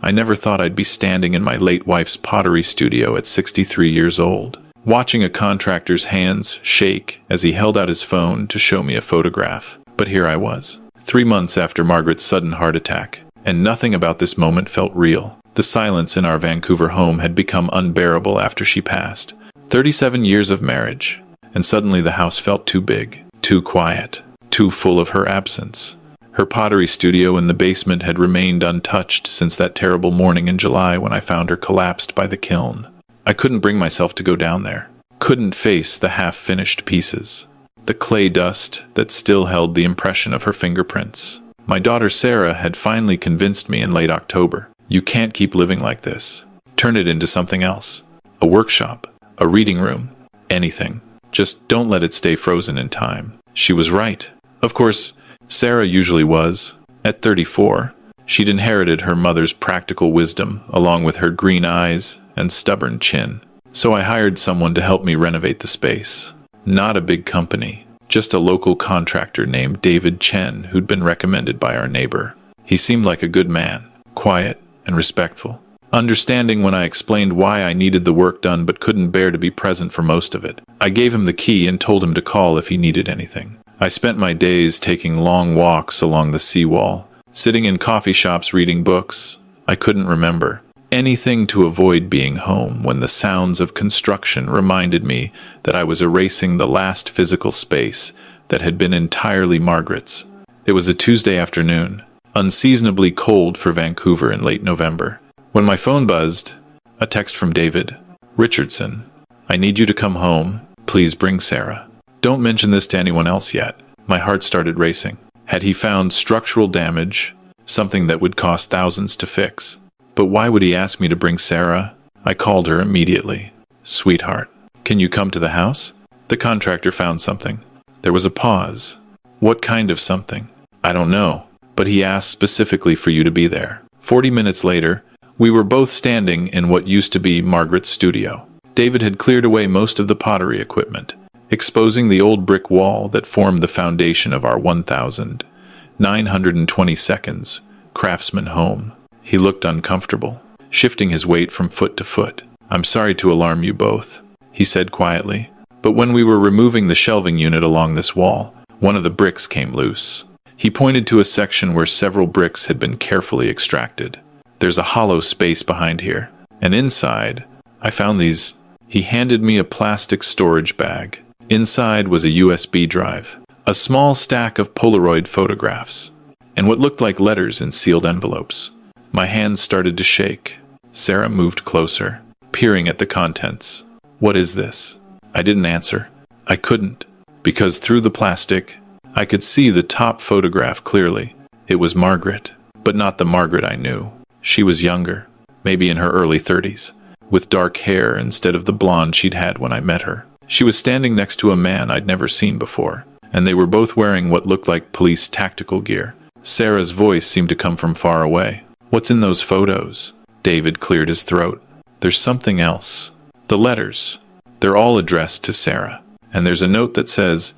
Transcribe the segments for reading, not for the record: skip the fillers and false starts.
I never thought I'd be standing in my late wife's pottery studio at 63 years old, watching a contractor's hands shake as he held out his phone to show me a photograph. But here I was, 3 months after Margaret's sudden heart attack, and nothing about this moment felt real. The silence in our Vancouver home had become unbearable after she passed. 37 years of marriage, and suddenly the house felt too big, too quiet, too full of her absence. Her pottery studio in the basement had remained untouched since that terrible morning in July when I found her collapsed by the kiln. I couldn't bring myself to go down there, couldn't face the half-finished pieces, the clay dust that still held the impression of her fingerprints. My daughter Sarah had finally convinced me in late October. You can't keep living like this. Turn it into something else. A workshop, a reading room, anything. Just don't let it stay frozen in time. She was right. Of course, Sarah usually was. At 34, she'd inherited her mother's practical wisdom, along with her green eyes and stubborn chin. So I hired someone to help me renovate the space. Not a big company, just a local contractor named David Chen who'd been recommended by our neighbor. He seemed like a good man, quiet and respectful, understanding when I explained why I needed the work done but couldn't bear to be present for most of it. I gave him the key and told him to call if he needed anything. I spent my days taking long walks along the seawall, sitting in coffee shops reading books. I couldn't remember anything to avoid being home when the sounds of construction reminded me that I was erasing the last physical space that had been entirely Margaret's. It was a Tuesday afternoon, unseasonably cold for Vancouver in late November. When my phone buzzed, a text from David. Richardson, I need you to come home. Please bring Sarah. Don't mention this to anyone else yet. My heart started racing. Had he found structural damage, something that would cost thousands to fix? But why would he ask me to bring Sarah? I called her immediately. Sweetheart, can you come to the house? The contractor found something. There was a pause. What kind of something? I don't know, but he asked specifically for you to be there. 40 minutes later, we were both standing in what used to be Margaret's studio. David had cleared away most of the pottery equipment, exposing the old brick wall that formed the foundation of our 1,922 craftsman home. He looked uncomfortable, shifting his weight from foot to foot. I'm sorry to alarm you both, he said quietly, but when we were removing the shelving unit along this wall, one of the bricks came loose. He pointed to a section where several bricks had been carefully extracted. There's a hollow space behind here, and inside, I found these. He handed me a plastic storage bag. Inside was a USB drive, a small stack of Polaroid photographs, and what looked like letters in sealed envelopes. My hands started to shake. Sarah moved closer, peering at the contents. What is this? I didn't answer. I couldn't, because through the plastic, I could see the top photograph clearly. It was Margaret, but not the Margaret I knew. She was younger, maybe in her early 30s, with dark hair instead of the blonde she'd had when I met her. She was standing next to a man I'd never seen before, and they were both wearing what looked like police tactical gear. Sarah's voice seemed to come from far away. What's in those photos? David cleared his throat. There's something else. The letters. They're all addressed to Sarah, and there's a note that says,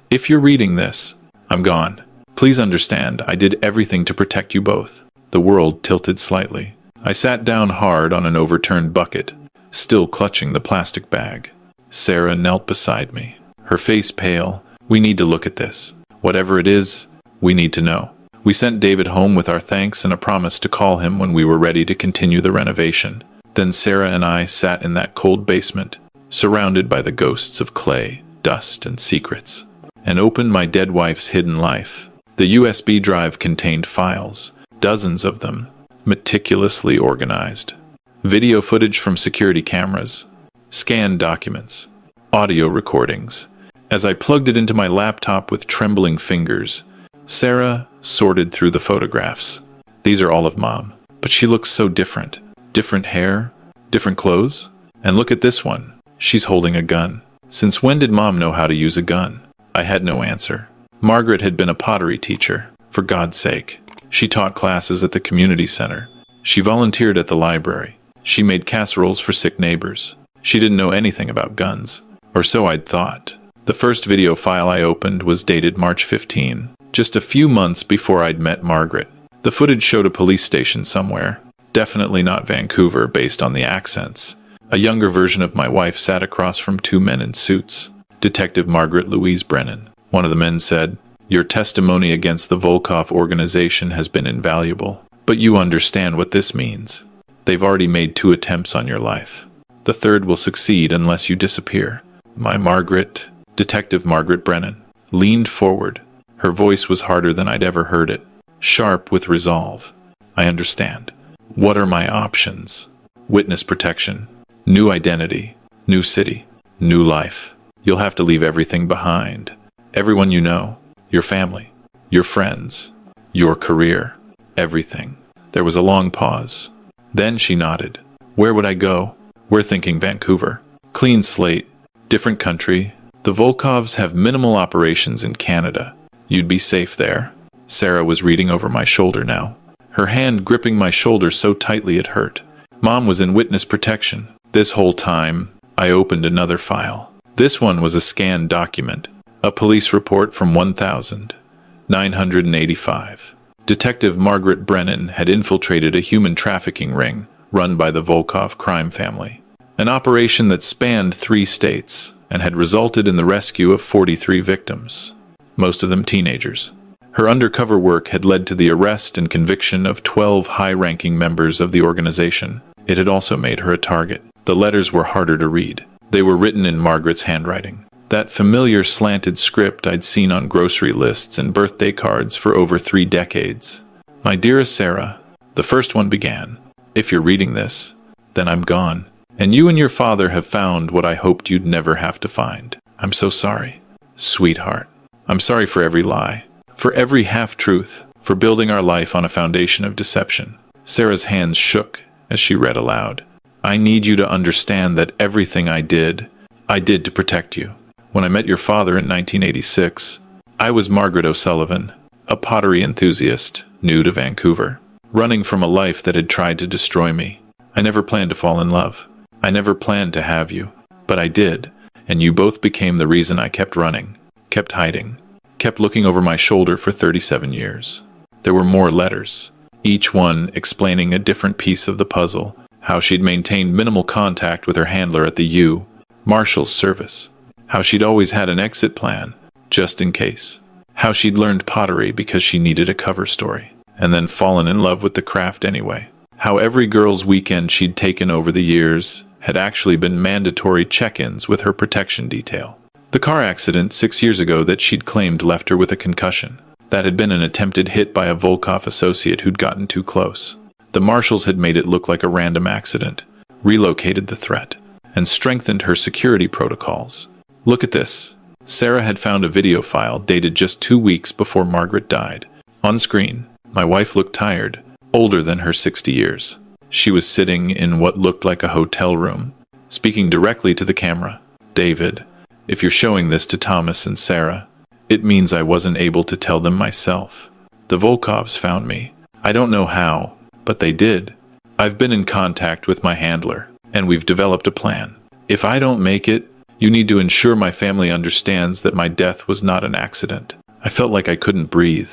if you're reading this, I'm gone. Please understand, I did everything to protect you both. The world tilted slightly. I sat down hard on an overturned bucket, still clutching the plastic bag. Sarah knelt beside me, her face pale. We need to look at this. Whatever it is, we need to know. We sent David home with our thanks and a promise to call him when we were ready to continue the renovation. Then Sarah and I sat in that cold basement, surrounded by the ghosts of clay, dust, and secrets, and opened my dead wife's hidden life. The USB drive contained files, dozens of them, meticulously organized. Video footage from security cameras, scanned documents, audio recordings. As I plugged it into my laptop with trembling fingers, Sarah sorted through the photographs. These are all of Mom, but she looks so different. Different hair, different clothes. And look at this one. She's holding a gun. Since when did Mom know how to use a gun? I had no answer. Margaret had been a pottery teacher, for God's sake. She taught classes at the community center. She volunteered at the library. She made casseroles for sick neighbors. She didn't know anything about guns, or so I'd thought. The first video file I opened was dated March 15, just a few months before I'd met Margaret. The footage showed a police station somewhere, Definitely not Vancouver based on the accents. A younger version of my wife sat across from two men in suits. Detective Margaret Brennan. One of the men said, "Your testimony against the Volkov organization has been invaluable. But you understand what this means. They've already made 2 attempts on your life. The third will succeed unless you disappear." Detective Margaret Brennan, leaned forward. Her voice was harder than I'd ever heard it, sharp with resolve. "I understand. What are my options?" "Witness protection. New identity. New city. New life. You'll have to leave everything behind. Everyone you know. Your family. Your friends. Your career. Everything." There was a long pause. Then she nodded. "Where would I go?" "We're thinking Vancouver. Clean slate. Different country. The Volkovs have minimal operations in Canada. You'd be safe there." Sarah was reading over my shoulder now, her hand gripping my shoulder so tightly it hurt. Mom was in witness protection. This whole time, I opened another file. This one was a scanned document, a police report from 1985. Detective Margaret Brennan had infiltrated a human trafficking ring run by the Volkov crime family, an operation that spanned 3 states and had resulted in the rescue of 43 victims, most of them teenagers. Her undercover work had led to the arrest and conviction of 12 high-ranking members of the organization. It had also made her a target. The letters were harder to read. They were written in Margaret's handwriting, that familiar slanted script I'd seen on grocery lists and birthday cards for over 3 decades. "My dearest Sarah," the first one began, "if you're reading this, then I'm gone. And you and your father have found what I hoped you'd never have to find. I'm so sorry. Sweetheart. I'm sorry for every lie, for every half-truth, for building our life on a foundation of deception." Sarah's hands shook as she read aloud. "I need you to understand that everything I did to protect you. When I met your father in 1986, I was Margaret O'Sullivan, a pottery enthusiast, new to Vancouver, running from a life that had tried to destroy me. I never planned to fall in love. I never planned to have you. But I did, and you both became the reason I kept running, kept hiding, kept looking over my shoulder for 37 years. There were more letters, each one explaining a different piece of the puzzle, how she'd maintained minimal contact with her handler at the Marshal's service, how she'd always had an exit plan, just in case, how she'd learned pottery because she needed a cover story, and then fallen in love with the craft anyway, how every girl's weekend she'd taken over the years had actually been mandatory check-ins with her protection detail. The car accident 6 years ago that she'd claimed left her with a concussion. That had been an attempted hit by a Volkov associate who'd gotten too close. The marshals had made it look like a random accident, relocated the threat, and strengthened her security protocols. Look at this. Sarah had found a video file dated just 2 weeks before Margaret died. On screen, my wife looked tired, older than her 60 years. She was sitting in what looked like a hotel room, speaking directly to the camera. "David, if you're showing this to Thomas and Sarah, it means I wasn't able to tell them myself. The Volkovs found me. I don't know how, but they did. I've been in contact with my handler, and we've developed a plan. If I don't make it, you need to ensure my family understands that my death was not an accident." I felt like I couldn't breathe.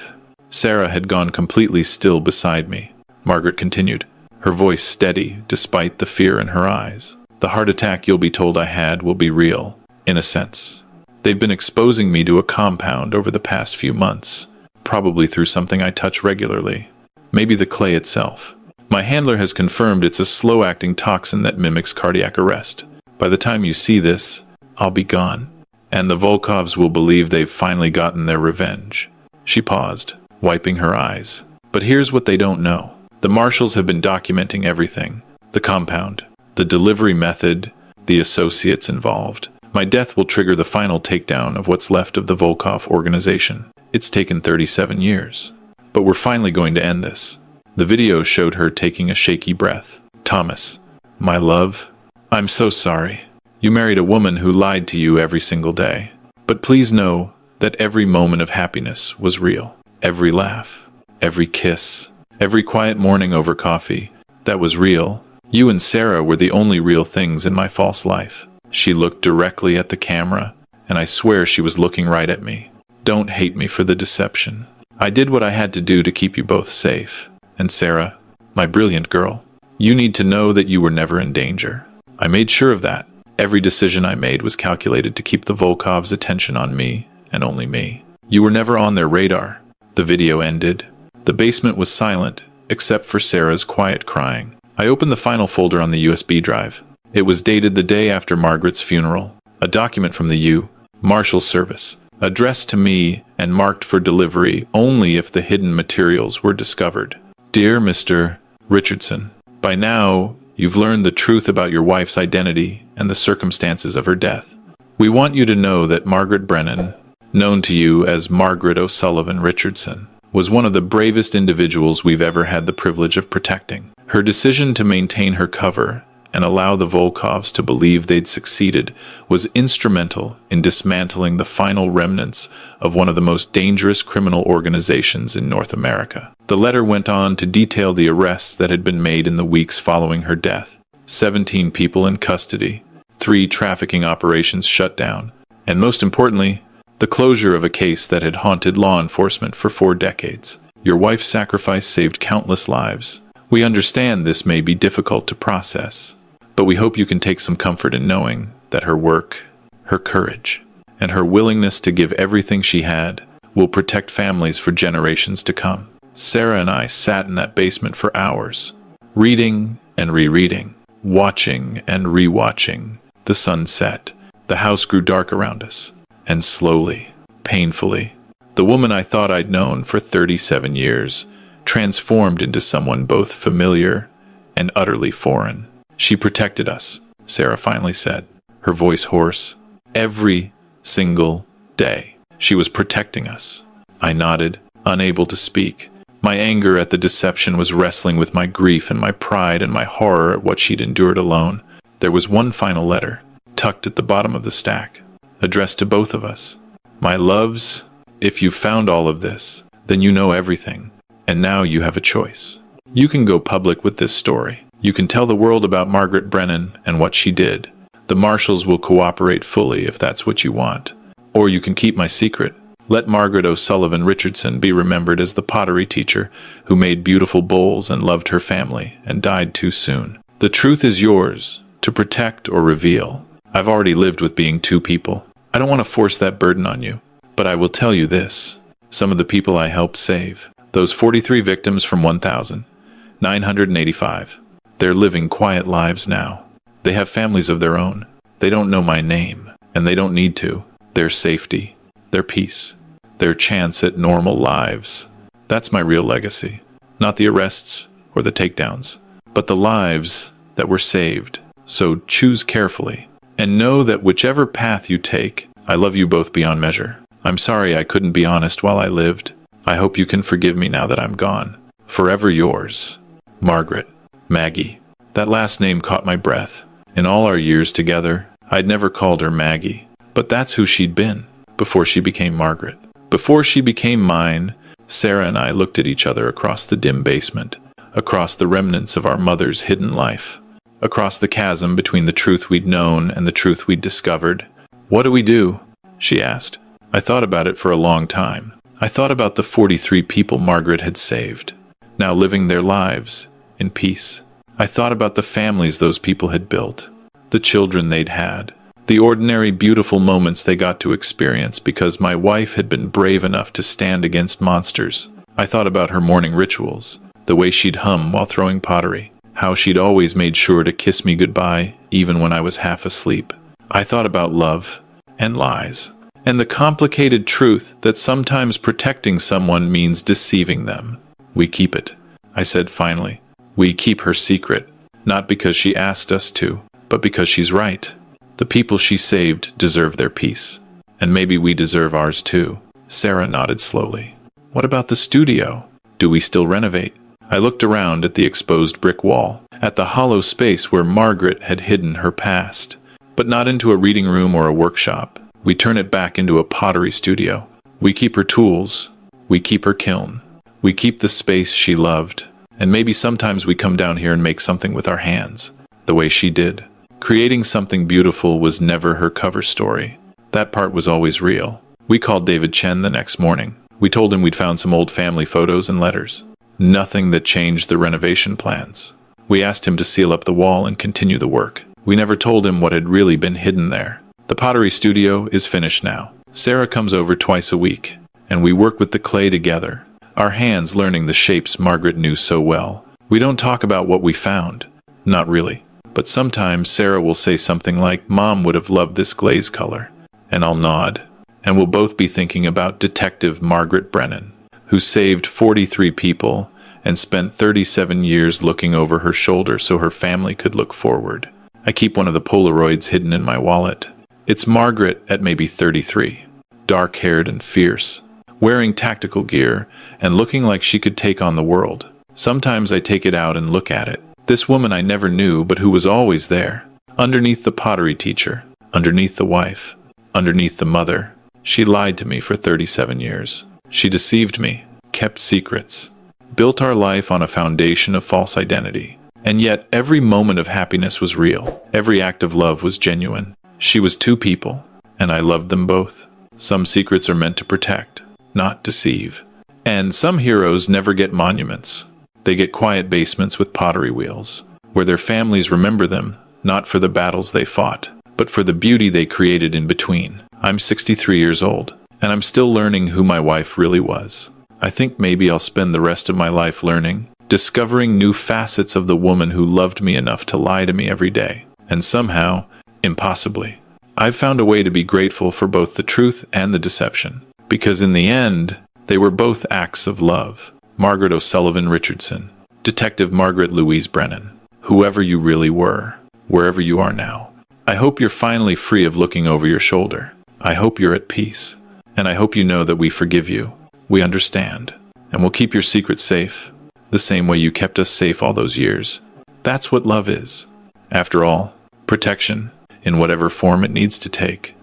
Sarah had gone completely still beside me. Margaret continued, her voice steady despite the fear in her eyes. "The heart attack you'll be told I had will be real, in a sense. They've been exposing me to a compound over the past few months, probably through something I touch regularly. Maybe the clay itself. My handler has confirmed it's a slow-acting toxin that mimics cardiac arrest. By the time you see this, I'll be gone, and the Volkovs will believe they've finally gotten their revenge." She paused, wiping her eyes. "But here's what they don't know. The marshals have been documenting everything. The compound, the delivery method, the associates involved. My death will trigger the final takedown of what's left of the Volkov organization. It's taken 37 years. But we're finally going to end this." The video showed her taking a shaky breath. "Thomas, my love, I'm so sorry. You married a woman who lied to you every single day. But please know that every moment of happiness was real. Every laugh, every kiss, every quiet morning over coffee, that was real. You and Sarah were the only real things in my false life." She looked directly at the camera, and I swear she was looking right at me. "Don't hate me for the deception. I did what I had to do to keep you both safe. And Sarah, my brilliant girl, You need to know that you were never in danger. I made sure of that. Every decision I made was calculated to keep the Volkovs' attention on me, and only me. You were never on their radar. The video ended. The basement was silent, except for Sarah's quiet crying. I opened the final folder on the USB drive. It was dated the day after Margaret's funeral. A document from the Marshal Service, addressed to me and marked for delivery only if the hidden materials were discovered. Dear Mr. Richardson, by now, you've learned the truth about your wife's identity and the circumstances of her death. We want you to know that Margaret Brennan, known to you as Margaret O'Sullivan Richardson, was one of the bravest individuals we've ever had the privilege of protecting. Her decision to maintain her cover and allow the Volkovs to believe they'd succeeded was instrumental in dismantling the final remnants of one of the most dangerous criminal organizations in North America. The letter went on to detail the arrests that had been made in the weeks following her death. 17 people in custody, 3 trafficking operations shut down, and most importantly, the closure of a case that had haunted law enforcement for 4 decades. Your wife's sacrifice saved countless lives. We understand this may be difficult to process, but we hope you can take some comfort in knowing that her work, her courage, and her willingness to give everything she had will protect families for generations to come. Sarah and I sat in that basement for hours, reading and rereading, watching and rewatching. The sun set, the house grew dark around us, and slowly, painfully, the woman I thought I'd known for 37 years transformed into someone both familiar and utterly foreign. She protected us, Sarah finally said, her voice hoarse. Every single day, she was protecting us. I nodded, unable to speak. My anger at the deception was wrestling with my grief and my pride and my horror at what she'd endured alone. There was one final letter, tucked at the bottom of the stack, addressed to both of us. My loves, if you've found all of this, then you know everything, and now you have a choice. You can go public with this story. You can tell the world about Margaret Brennan and what she did. The marshals will cooperate fully if that's what you want. Or you can keep my secret. Let Margaret O'Sullivan Richardson be remembered as the pottery teacher who made beautiful bowls and loved her family and died too soon. The truth is yours, to protect or reveal. I've already lived with being 2 people. I don't want to force that burden on you. But I will tell you this. Some of the people I helped save, those 43 victims from 1,985, they're living quiet lives now. They have families of their own. They don't know my name, and they don't need to. Their safety, their peace, their chance at normal lives. That's my real legacy. Not the arrests or the takedowns, but the lives that were saved. So choose carefully, and know that whichever path you take, I love you both beyond measure. I'm sorry I couldn't be honest while I lived. I hope you can forgive me now that I'm gone. Forever yours, Margaret. Maggie. That last name caught my breath. In all our years together, I'd never called her Maggie. But that's who she'd been, before she became Margaret. Before she became mine, Sarah and I looked at each other across the dim basement, across the remnants of our mother's hidden life, across the chasm between the truth we'd known and the truth we'd discovered. What do we do? She asked. I thought about it for a long time. I thought about the 43 people Margaret had saved, now living their lives in peace. I thought about the families those people had built, the children they'd had, the ordinary beautiful moments they got to experience because my wife had been brave enough to stand against monsters. I thought about her morning rituals, the way she'd hum while throwing pottery, how she'd always made sure to kiss me goodbye even when I was half asleep. I thought about love and lies, and the complicated truth that sometimes protecting someone means deceiving them. We keep it, I said finally. We keep her secret, not because she asked us to, but because she's right. The people she saved deserve their peace, and maybe we deserve ours too. Sarah nodded slowly. What about the studio? Do we still renovate? I looked around at the exposed brick wall, at the hollow space where Margaret had hidden her past, but not into a reading room or a workshop. We turn it back into a pottery studio. We keep her tools. We keep her kiln. We keep the space she loved. And maybe sometimes we come down here and make something with our hands, the way she did. Creating something beautiful was never her cover story. That part was always real. We called David Chen the next morning. We told him we'd found some old family photos and letters. Nothing that changed the renovation plans. We asked him to seal up the wall and continue the work. We never told him what had really been hidden there. The pottery studio is finished now. Sarah comes over twice a week, and we work with the clay together, our hands learning the shapes Margaret knew so well. We don't talk about what we found. Not really. But sometimes Sarah will say something like, "Mom would have loved this glaze color." And I'll nod. And we'll both be thinking about Detective Margaret Brennan, who saved 43 people and spent 37 years looking over her shoulder so her family could look forward. I keep one of the Polaroids hidden in my wallet. It's Margaret at maybe 33, dark-haired and fierce, wearing tactical gear and looking like she could take on the world. Sometimes I take it out and look at it. This woman I never knew but who was always there. Underneath the pottery teacher, underneath the wife, underneath the mother. She lied to me for 37 years. She deceived me, kept secrets, built our life on a foundation of false identity. And yet every moment of happiness was real. Every act of love was genuine. She was two people, and I loved them both. Some secrets are meant to protect, not deceive. And some heroes never get monuments. They get quiet basements with pottery wheels, where their families remember them, not for the battles they fought, but for the beauty they created in between. I'm 63 years old, and I'm still learning who my wife really was. I think maybe I'll spend the rest of my life learning, discovering new facets of the woman who loved me enough to lie to me every day. And somehow, impossibly, I've found a way to be grateful for both the truth and the deception. Because in the end, they were both acts of love. Margaret O'Sullivan Richardson, Detective Margaret Louise Brennan, whoever you really were, wherever you are now. I hope you're finally free of looking over your shoulder. I hope you're at peace. And I hope you know that we forgive you. We understand. And we'll keep your secret safe, the same way you kept us safe all those years. That's what love is. After all, protection, in whatever form it needs to take.